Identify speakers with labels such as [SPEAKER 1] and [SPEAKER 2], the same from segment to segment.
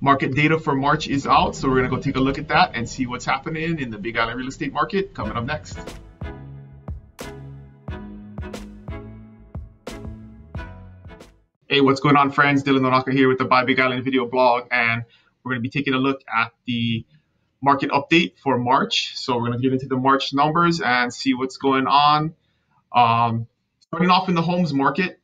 [SPEAKER 1] Market data for March is out, so we're going to go take a look at that and see what's happening in the Big Island real estate market coming up next. Hey, what's going on, friends? Dylan Nonaka here with the Buy Big Island video blog, and we're going to be taking a look at the market update for March. So we're going to get into the March numbers and see what's going on. Starting off in the homes market,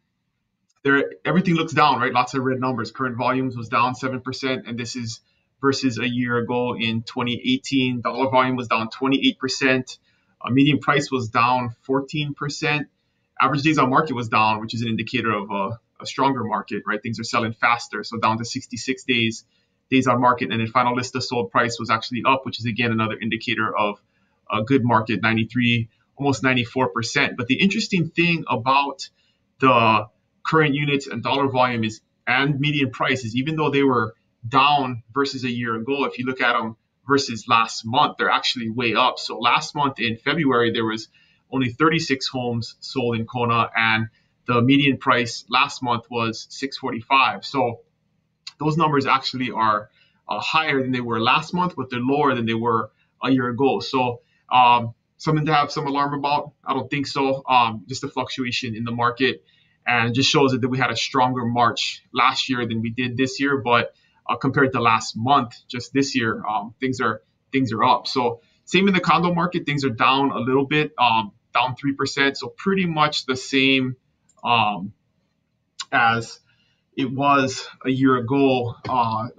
[SPEAKER 1] everything looks down, right? Lots of red numbers. Current volumes was down 7%, and this is versus a year ago in 2018. Dollar volume was down 28%. Median price was down 14%. Average days on market was down, which is an indicator of a stronger market, right? Things are selling faster, so down to 66 days on market. And then final list of sold price was actually up, which is again another indicator of a good market, 93, almost 94%. But the interesting thing about the current units and dollar volume is, and median prices, even though they were down versus a year ago, if you look at them versus last month, they're actually way up. So last month in February, there was only 36 homes sold in Kona, and the median price last month was 645. So those numbers actually are higher than they were last month, but they're lower than they were a year ago. So something to have some alarm about? I don't think so. Just a fluctuation in the market, and just shows that we had a stronger March last year than we did this year. But compared to last month, just this year, things are up. So same in the condo market, things are down a little bit, down 3%. So pretty much the same as it was a year ago,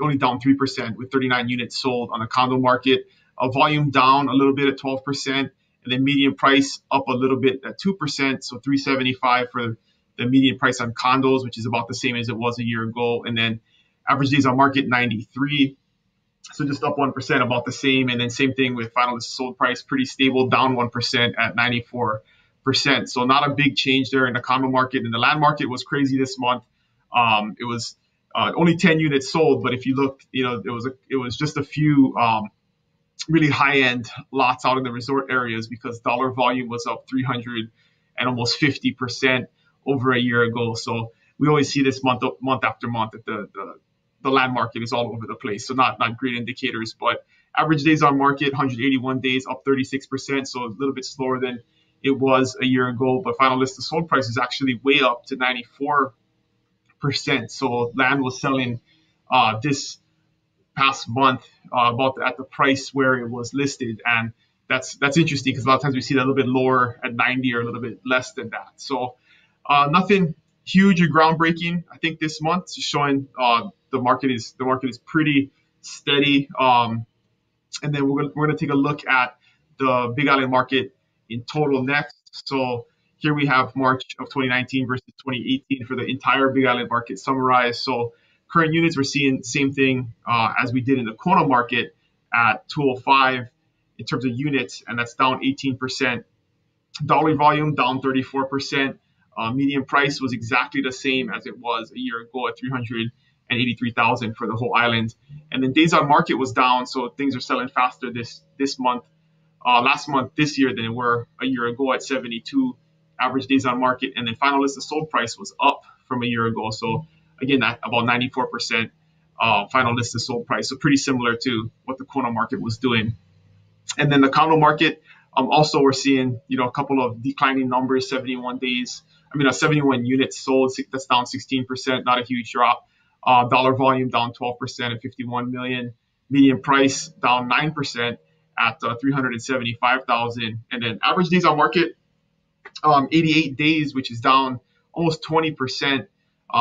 [SPEAKER 1] only down 3% with 39 units sold on the condo market. Volume down a little bit at 12%, and then median price up a little bit at 2%. So 375 for the median price on condos, which is about the same as it was a year ago. And then average days on market, 93. So just up 1%, about the same. And then same thing with final list sold price, pretty stable, down 1% at 94%. So not a big change there in the condo market. And the land market was crazy this month. It was only 10 units sold, but if you look, it was just a few really high-end lots out in the resort areas, because dollar volume was up 300 and almost 50% over a year ago. So we always see this month after month that the land market is all over the place. So not great indicators, but average days on market, 181 days, up 36%. So a little bit slower than it was a year ago. But final list of sold price is actually way up to 94%. So land was selling this past month about at the price where it was listed, and that's interesting, because a lot of times we see that a little bit lower at 90 or a little bit less than that. So nothing huge or groundbreaking, I think, this month, just showing the market is pretty steady. And then we're going to take a look at the Big Island market in total next. So here we have March of 2019 versus 2018 for the entire Big Island market summarized. So current units, we're seeing the same thing as we did in the Kona market at 205 in terms of units, and that's down 18%. Dollar volume down 34%. Median price was exactly the same as it was a year ago at 383,000 for the whole island. And then days on market was down, so things are selling faster this month, last month, this year, than it were a year ago at 72 average days on market. And then final list of sold price was up from a year ago. So again, at about 94% final list of sold price. So pretty similar to what the Kona market was doing. And then the condo market, also we're seeing, a couple of declining numbers, 71 units sold, that's down 16%, not a huge drop. Dollar volume down 12% at 51 million. Median price down 9% at 375,000. And then average days on market, 88 days, which is down almost 20%.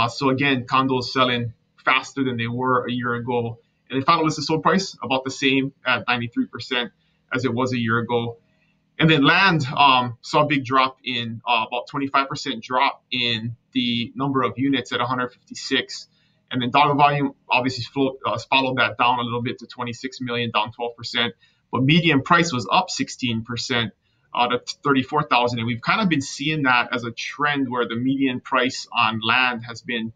[SPEAKER 1] So again, condos selling faster than they were a year ago. And then final list of sold price, about the same at 93% as it was a year ago. And then land saw a big drop in, about 25% drop in the number of units at 156. And then dollar volume obviously followed that down a little bit to 26 million, down 12%. But median price was up 16% to 34,000. And we've kind of been seeing that as a trend, where the median price on land has been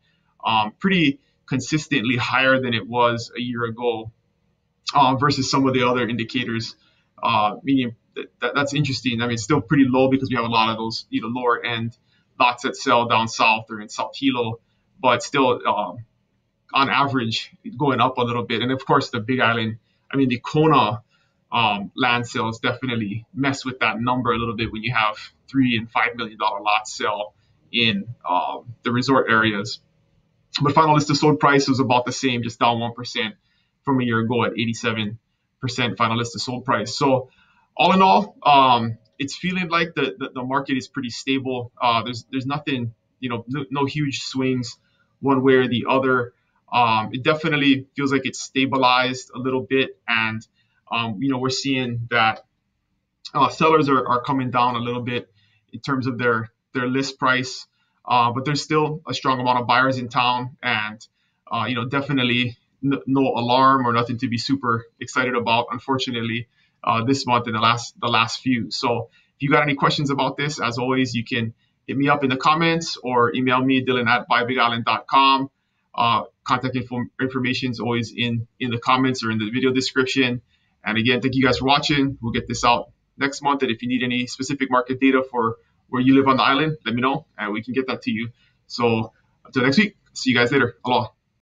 [SPEAKER 1] pretty consistently higher than it was a year ago versus some of the other indicators. Median, that's interesting. I mean, it's still pretty low because we have a lot of those lower end lots that sell down south or in South Hilo, but still on average going up a little bit. And of course, the Big Island, I mean, the Kona land sales definitely mess with that number a little bit when you have $3 and $5 million lots sell in the resort areas. But final listed sold price was about the same, just down 1% from a year ago at 87% final listed sold price. So all in all, it's feeling like the market is pretty stable. There's nothing, no huge swings one way or the other. It definitely feels like it's stabilized a little bit, and we're seeing that sellers are coming down a little bit in terms of their list price, but there's still a strong amount of buyers in town, and definitely no alarm or nothing to be super excited about, unfortunately, this month and the last few. So if you got any questions about this, as always, you can hit me up in the comments or email me, Dylan@buybigisland.com. Contact information is always in the comments or in the video description. And again, thank you guys for watching. We'll get this out next month. And if you need any specific market data for where you live on the island, let me know and we can get that to you. So until next week, see you guys later. Aloha.